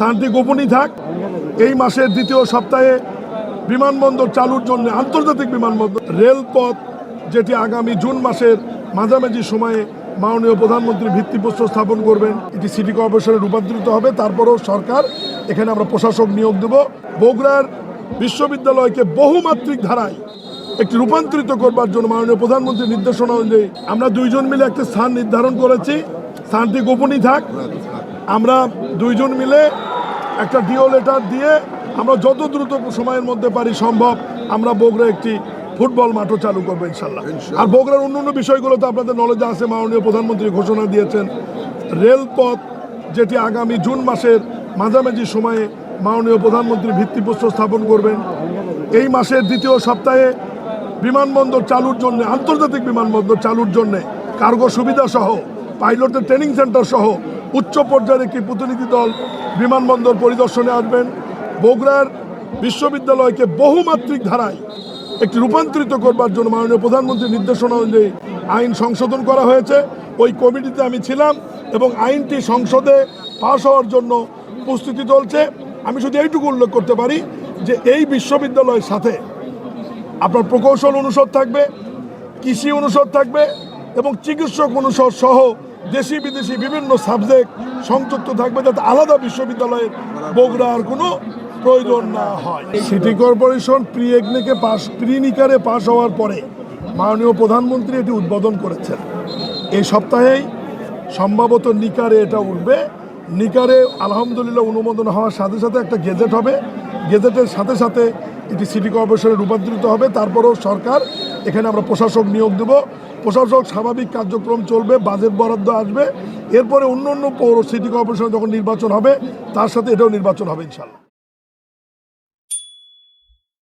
স্থানটি গোপনই থাক। এই মাসের দ্বিতীয় সপ্তাহে বিমানবন্দর চালুর জন্য আন্তর্জাতিক বিমানবন্দর রেলপথ যেটি আগামী জুন মাসের মাঝামাঝি সময়ে মাননীয় প্রধানমন্ত্রী ভিত্তিপ্রস্তর স্থাপন করবেন, এটি সিটি কর্পোরেশনে রূপান্তরিত হবে। তারপরেও সরকার এখানে আমরা প্রশাসক নিয়োগ দেব। বগুড়ার বিশ্ববিদ্যালয়কে বহুমাত্রিক ধারায় একটি রূপান্তরিত করবার জন্য মাননীয় প্রধানমন্ত্রীর নির্দেশনা অনুযায়ী আমরা দুইজন মিলে একটি স্থান নির্ধারণ করেছি। স্থানটি গোপনই থাক। আমরা দুইজন মিলে একটা ডিও লেটার দিয়ে আমরা যত দ্রুত সময়ের মধ্যে পারি সম্ভব আমরা বগুড়া একটি ফুটবল মাঠও চালু করবো ইনশাল্লাহ। আর বগুড়ার অন্য বিষয়গুলো তো আপনাদের নলেজে আছে। মাননীয় প্রধানমন্ত্রী ঘোষণা দিয়েছেন রেলপথ যেটি আগামী জুন মাসের মাঝামাঝি সময়ে মাননীয় প্রধানমন্ত্রী ভিত্তিপ্রস্তর স্থাপন করবেন। এই মাসের দ্বিতীয় সপ্তাহে বিমানবন্দর চালুর জন্য আন্তর্জাতিক বিমানবন্দর চালুর জন্য কার্গো সুবিধা সহ পাইলটের ট্রেনিং সেন্টার সহ উচ্চ পর্যায়ের একটি প্রতিনিধি দল বিমানবন্দর পরিদর্শনে আসবেন। বগুড়ার বিশ্ববিদ্যালয়কে বহুমাত্রিক ধারায় একটি রূপান্তরিত করবার জন্য মাননীয় প্রধানমন্ত্রীর নির্দেশনা অনুযায়ী আইন সংশোধন করা হয়েছে। ওই কমিটিতে আমি ছিলাম এবং আইনটি সংসদে পাশ হওয়ার জন্য প্রস্তুতি চলছে। আমি শুধু এইটুকু উল্লেখ করতে পারি যে এই বিশ্ববিদ্যালয়ের সাথে আপনার প্রকৌশল অনুষদ থাকবে, কৃষি অনুষদ থাকবে এবং চিকিৎসক অনুষদ সহ দেশি বিদেশি বিভিন্ন সাবজেক্ট সংযুক্ত থাকবে, যাতে আলাদা বিশ্ববিদ্যালয়ের বগুড়ার কোনো প্রয়োজন না হয়। সিটি কর্পোরেশন প্রি নিকারে পাশ হওয়ার পরে মাননীয় প্রধানমন্ত্রী এটি উদ্বোধন করেছেন। এই সপ্তাহেই সম্ভবত নিকারে এটা উঠবে। নিকারে আলহামদুলিল্লাহ অনুমোদন হওয়ার সাথে সাথে একটা গেজেট হবে। গেজেটের সাথে সাথে এটি সিটি কর্পোরেশনে রূপান্তরিত হবে। তারপরেও সরকার এখানে আমরা প্রশাসক নিয়োগ দেব। প্রশাসক স্বাভাবিক কার্যক্রম চলবে, বাজেট বরাদ্দ আসবে। এরপরে অন্য পৌর সিটি কর্পোরেশনে যখন নির্বাচন হবে তার সাথে এটাও নির্বাচন হবে ইনশাল্লাহ।